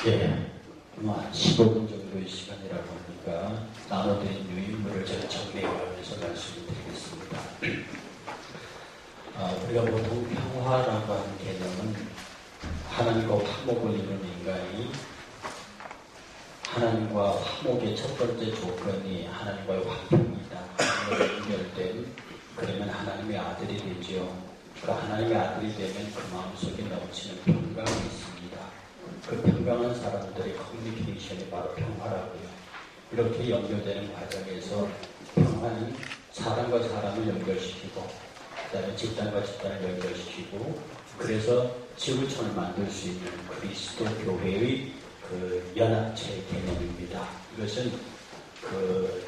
예, 15분 정도의 시간이라고 하니까 나눠드린 유인물을 제가 정리해가면서 말씀을 드리겠습니다. 우리가 보통 평화라고 하는 개념은 하나님과 화목을 이루는 인간이 하나님과 화목의 첫 번째 조건이 하나님과의 화평이다. 하나님과 연결된, 그러면 하나님의 아들이 되지요. 그 하나님의 아들이 되면 그 마음속에 넘치는 평강이 있습니다. 그 평강한 사람들의 커뮤니케이션이 바로 평화라고요. 이렇게 연결되는 과정에서 평화는 사람과 사람을 연결시키고, 그 다음에 집단과 집단을 연결시키고, 그래서 지구촌을 만들 수 있는 그리스도 교회의 그 연합체 개념입니다. 이것은 그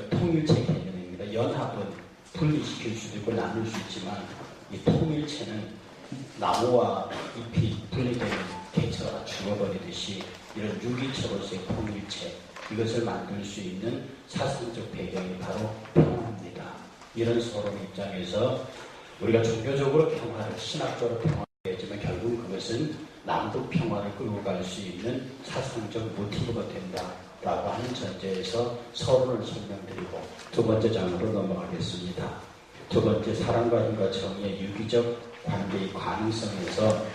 통일체 개념입니다. 연합은 분리시킬 수도 있고 나눌 수 있지만, 이 통일체는 나무와 잎이 분리되는 개체가 죽어버리듯이 이런 유기체로서의 통일체, 이것을 만들 수 있는 사상적 배경이 바로 평화입니다. 이런 서론 입장에서 우리가 종교적으로 평화를, 신학적으로 평화를 했지만 결국 그것은 남북 평화를 끌고 갈 수 있는 사상적 모티브가 된다라고 하는 전제에서 서론을 설명드리고 두 번째 장으로 넘어가겠습니다. 두 번째, 사랑과 힘과 정의의 유기적 관계의 가능성에서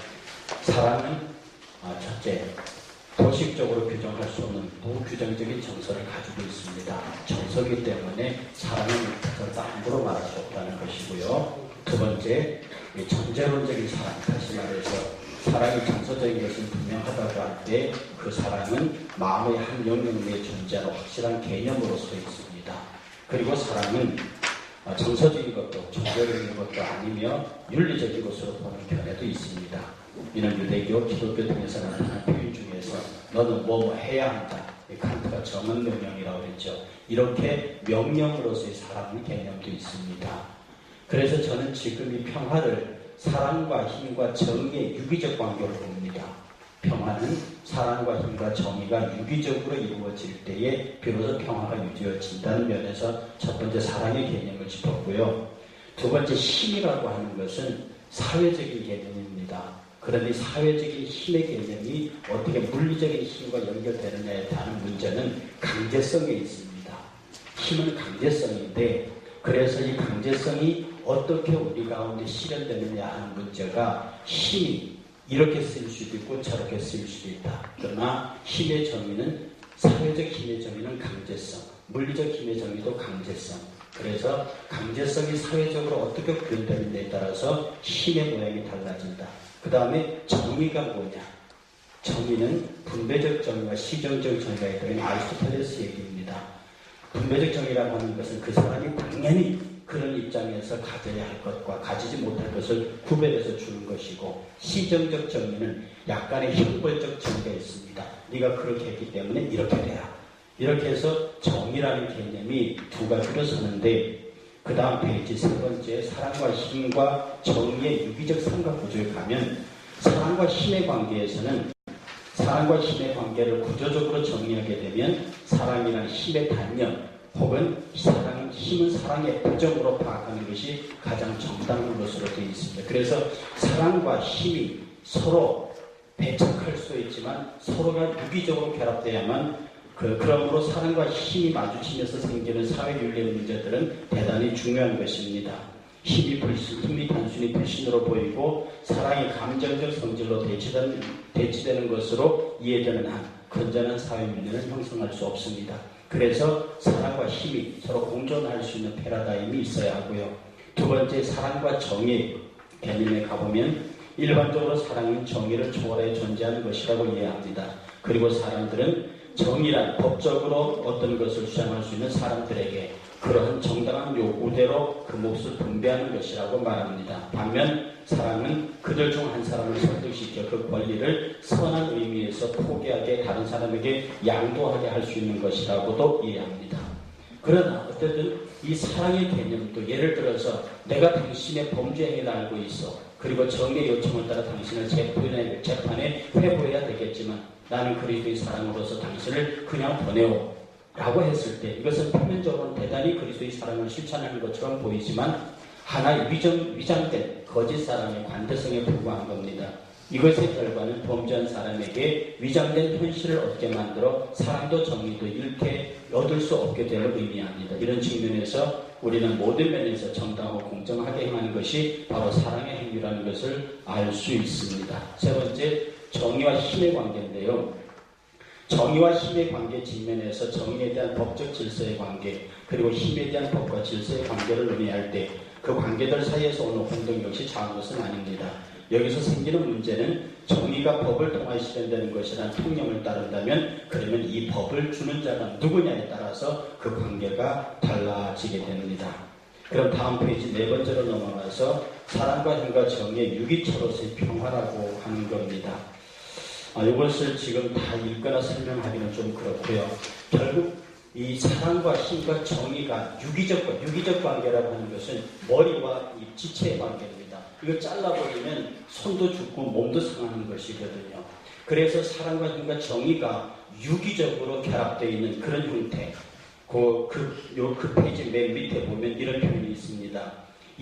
사랑은 첫째, 도식적으로 규정할 수 없는 무규정적인 정서를 가지고 있습니다. 정서이기 때문에 사랑은 함부로 말할 수 없다는 것이고요. 두 번째, 전제론적인 사랑, 다시 말해서 사랑이 정서적인 것은 분명하다고 할 때 그 사랑은 마음의 한 영역 내에 존재하는 확실한 개념으로 서 있습니다. 그리고 사랑은 정서적인 것도 종교적인 것도 아니며 윤리적인 것으로 보는 견해도 있습니다. 이는 유대교, 기독교 등에서 나타난 표현 중에서 너는 뭐 해야 한다. 칸트가 정은 명령이라고 했죠. 이렇게 명령으로서의 사랑의 개념도 있습니다. 그래서 저는 지금 이 평화를 사랑과 힘과 정의의 유기적 관계로 봅니다. 평화는 사랑과 힘과 정의가 유기적으로 이루어질 때에 비로소 평화가 유지해진다는 면에서 첫 번째 사랑의 개념을 짚었고요. 두 번째, 힘이라고 하는 것은 사회적인 개념입니다. 그런데 사회적인 힘의 개념이 어떻게 물리적인 힘과 연결되느냐에 대한 문제는 강제성에 있습니다. 힘은 강제성인데, 그래서 이 강제성이 어떻게 우리 가운데 실현되느냐 하는 문제가, 힘이 이렇게 쓰일 수도 있고 저렇게 쓰일 수도 있다. 그러나 힘의 정의는, 사회적 힘의 정의는 강제성, 물리적 힘의 정의도 강제성. 그래서 강제성이 사회적으로 어떻게 구현되느냐에 따라서 힘의 모양이 달라진다. 그 다음에 정의가 뭐냐? 정의는 분배적 정의와 시정적 정의가 있다는 아리스토텔레스 얘기입니다. 분배적 정의라고 하는 것은 그 사람이 당연히 그런 입장에서 가져야 할 것과 가지지 못할 것을 구별해서 주는 것이고, 시정적 정의는 약간의 형벌적 정의가 있습니다. 네가 그렇게 했기 때문에 이렇게 돼야. 이렇게 해서 정의라는 개념이 두 가지로 서는데, 그 다음 페이지 세 번째, 사랑과 힘과 정의의 유기적 삼각구조에 가면 사랑과 힘의 관계에서는 사랑과 힘의 관계를 구조적으로 정의하게 되면 사랑이란 힘의 단념, 혹은 힘은 사랑의 부정으로 파악하는 것이 가장 정당한 것으로 되어 있습니다. 그래서 사랑과 힘이 서로 배척할 수 있지만 서로가 유기적으로 결합돼야만, 그러므로 사랑과 힘이 마주치면서 생기는 사회윤리의 문제들은 대단히 중요한 것입니다. 힘이 단순히 불신으로 보이고 사랑이 감정적 성질로 대치되는 것으로 이해되는 한 건전한 사회윤리는 형성할 수 없습니다. 그래서 사랑과 힘이 서로 공존할 수 있는 패러다임이 있어야 하고요. 두 번째, 사랑과 정의 개념에 가보면 일반적으로 사랑은 정의를 초월해 존재하는 것이라고 이해합니다. 그리고 사람들은 정의란 법적으로 어떤 것을 수행할 수 있는 사람들에게 그러한 정당한 요구대로 그 몫을 분배하는 것이라고 말합니다. 반면 사랑은 그들 중 한 사람을 설득시켜 그 권리를 선한 의미에서 포기하게 다른 사람에게 양도하게 할 수 있는 것이라고도 이해합니다. 그러나 어쨌든 이 사랑의 개념도, 예를 들어서 내가 당신의 범죄 행위를 알고 있어. 그리고 정의 요청을 따라 당신을 재판에 회부해야 되겠지만 나는 그리스도의 사랑으로서 당신을 그냥 보내오 라고 했을 때 이것은 표면적으로는 대단히 그리스도의 사랑을 실천하는 것처럼 보이지만 하나의 위장된 거짓 사랑의 관대성에 불과한 겁니다. 이것의 결과는 범죄한 사람에게 위장된 현실을 얻게 만들어 사랑도 정의도 잃게 얻을 수 없게 됨을 의미합니다. 이런 측면에서 우리는 모든 면에서 정당하고 공정하게 행하는 것이 바로 사랑의 행위라는 것을 알 수 있습니다. 세 번째, 정의와 힘의 관계인데요. 정의와 힘의 관계 측면에서 정의에 대한 법적 질서의 관계, 그리고 힘에 대한 법과 질서의 관계를 논의할 때 그 관계들 사이에서 오는 혼동 역시 작은 것은 아닙니다. 여기서 생기는 문제는 정의가 법을 통하여 실현되는 것이라는 통념을 따른다면 그러면 이 법을 주는 자가 누구냐에 따라서 그 관계가 달라지게 됩니다. 그럼 다음 페이지 네 번째로 넘어가서 사랑과 힘과 정의의 유기체로서의 평화라고 하는 겁니다. 이것을 지금 다 읽거나 설명하기는 좀 그렇고요. 결국 이 사랑과 힘과 정의가 유기적 관계라고 하는 것은 머리와 이 지체의 관계입니다. 이거 잘라버리면 손도 죽고 몸도 상하는 것이거든요. 그래서 사랑과 힘과 정의가 유기적으로 결합되어 있는 그런 형태. 그 페이지 맨 밑에 보면 이런 표현이 있습니다.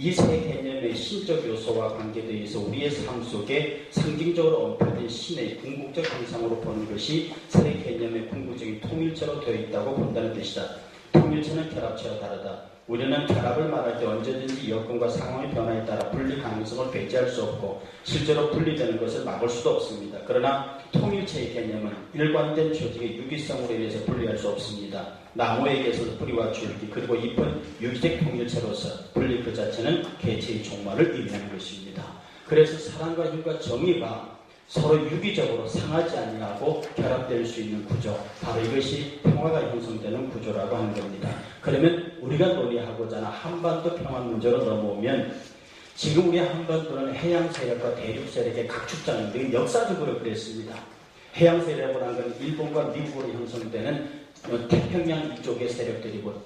이 세 개념의 신적 요소와 관계되어서 우리의 삶 속에 상징적으로 언급된 신의 궁극적 형상으로 보는 것이 세 개념의 궁극적인 통일체로 되어 있다고 본다는 뜻이다. 통일체는 결합체와 다르다. 우리는 결합을 말할 때 언제든지 여건과 상황의 변화에 따라 분리 가능성을 배제할 수 없고 실제로 분리되는 것을 막을 수도 없습니다. 그러나 통일체의 개념은 일관된 조직의 유기성으로 인해서 분리할 수 없습니다. 나무에게서 뿌리와 줄기 그리고 잎은 유기적 통일체로서 분리 그 자체는 개체의 종말을 의미하는 것입니다. 그래서 사랑과 힘과 정의가 서로 유기적으로 상하지 아니하고 결합될 수 있는 구조, 바로 이것이 평화가 형성되는 구조라고 하는 겁니다. 그러면 우리가 논의하고자 하는 한반도 평화 문제로 넘어오면 지금 우리 한반도는 해양 세력과 대륙 세력의 각축장인데 역사적으로 그랬습니다. 해양 세력이라는 건 일본과 미국으로 형성되는 태평양 이쪽의 세력들이고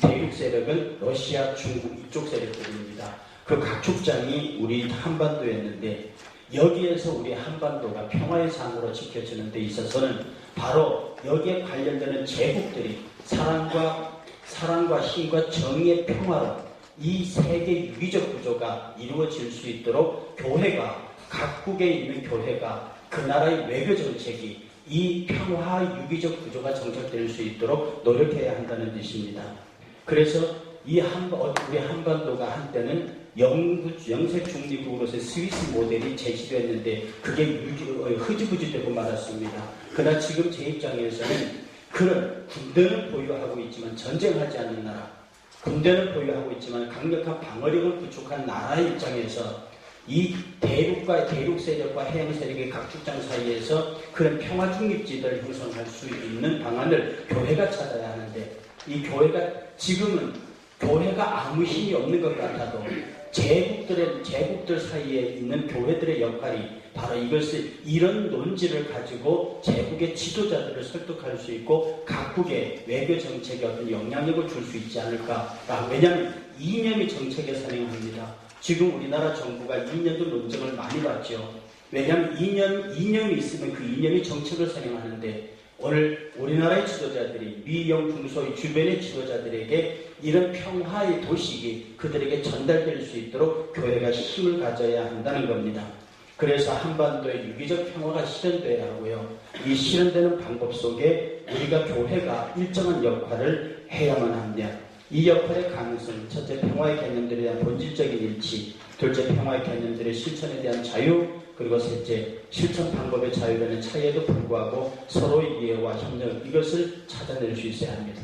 대륙 세력은 러시아, 중국 이쪽 세력들입니다. 그 각축장이 우리 한반도였는데 여기에서 우리 한반도가 평화의 상으로 지켜지는 데 있어서는 바로 여기에 관련되는 제국들이 사랑과 힘과 정의의 평화로 이 세계 유기적 구조가 이루어질 수 있도록 교회가, 각국에 있는 교회가 그 나라의 외교 정책이 이 평화 유기적 구조가 정착될 수 있도록 노력해야 한다는 뜻입니다. 그래서 우리 한반도가 한때는 영세 중립국으로서의 스위스 모델이 제시되었는데 그게 흐지부지 되고 말았습니다. 그러나 지금 제 입장에서는 그런 군대는 보유하고 있지만 전쟁하지 않는 나라, 군대는 보유하고 있지만 강력한 방어력을 구축한 나라의 입장에서 이 대륙 세력과 해양 세력의 각축장 사이에서 그런 평화 중립지대를 형성할 수 있는 방안을 교회가 찾아야 하는데 이 교회가 지금은 교회가 아무 힘이 없는 것 같아도 제국들 사이에 있는 교회들의 역할이 바로 이런 논지를 가지고 제국의 지도자들을 설득할 수 있고 각국의 외교 정책에 어떤 영향력을 줄 수 있지 않을까. 왜냐하면 이념이 정책에 선행합니다. 지금 우리나라 정부가 이념도 논쟁을 많이 받죠. 왜냐하면 이념이 있으면 그 이념이 정책을 선행하는데 오늘 우리나라의 지도자들이 미영 중소의 주변의 지도자들에게 이런 평화의 도식이 그들에게 전달될 수 있도록 교회가 힘을 가져야 한다는 겁니다. 그래서 한반도의 유기적 평화가 실현돼야 하고요. 이 실현되는 방법 속에 우리가 교회가 일정한 역할을 해야만 합니다. 이 역할의 가능성은 첫째, 평화의 개념들에 대한 본질적인 일치, 둘째, 평화의 개념들의 실천에 대한 자유, 그리고 셋째, 실천 방법의 자유라는 차이에도 불구하고 서로의 이해와 협력, 이것을 찾아낼 수 있어야 합니다.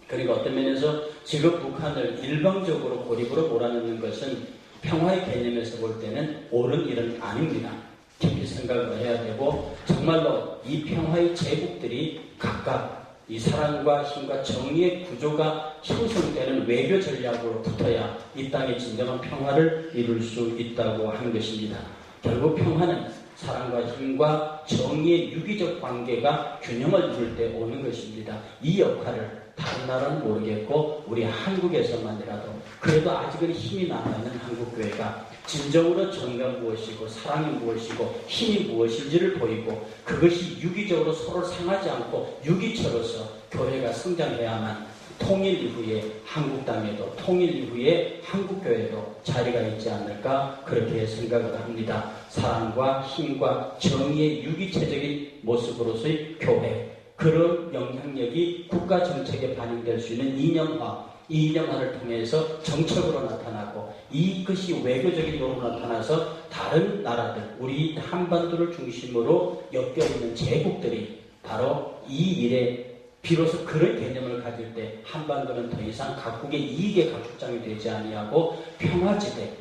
그리고 어떤 면에서 지금 북한을 일방적으로 고립으로 몰아넣는 것은 평화의 개념에서 볼 때는 옳은 일은 아닙니다. 깊이 생각을 해야 되고 정말로 이 평화의 제국들이 각각 이 사랑과 힘과 정의의 구조가 형성되는 외교 전략으로 붙어야 이 땅의 진정한 평화를 이룰 수 있다고 하는 것입니다. 결국 평화는 사랑과 힘과 정의의 유기적 관계가 균형을 이룰 때 오는 것입니다. 이 역할을 다른 나라는 모르겠고 우리 한국에서만이라도 그래도 아직은 힘이 남아있는 한국교회가 진정으로 정의가 무엇이고 사랑이 무엇이고 힘이 무엇인지를 보이고 그것이 유기적으로 서로를 상하지 않고 유기체로서 교회가 성장해야만 통일 이후에 한국 땅에도 통일 이후에 한국 교회도 자리가 있지 않을까 그렇게 생각을 합니다. 사랑과 힘과 정의의 유기체적인 모습으로서의 교회, 그런 영향력이 국가 정책에 반영될 수 있는 이념화, 이 이념화를 통해서 정책으로 나타나고 이것이 외교적인 용어로 나타나서 다른 나라들, 우리 한반도를 중심으로 엮여있는 제국들이 바로 이 일에 비로소 그런 개념을 가질 때 한반도는 더 이상 각국의 이익의 가축장이 되지 아니하고 평화지대,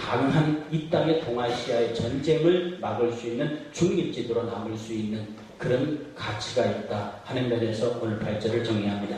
강한 이 땅의 동아시아의 전쟁을 막을 수 있는 중립지도로 남을 수 있는 그런 가치가 있다 하는 면에서 오늘 발제를 정리합니다.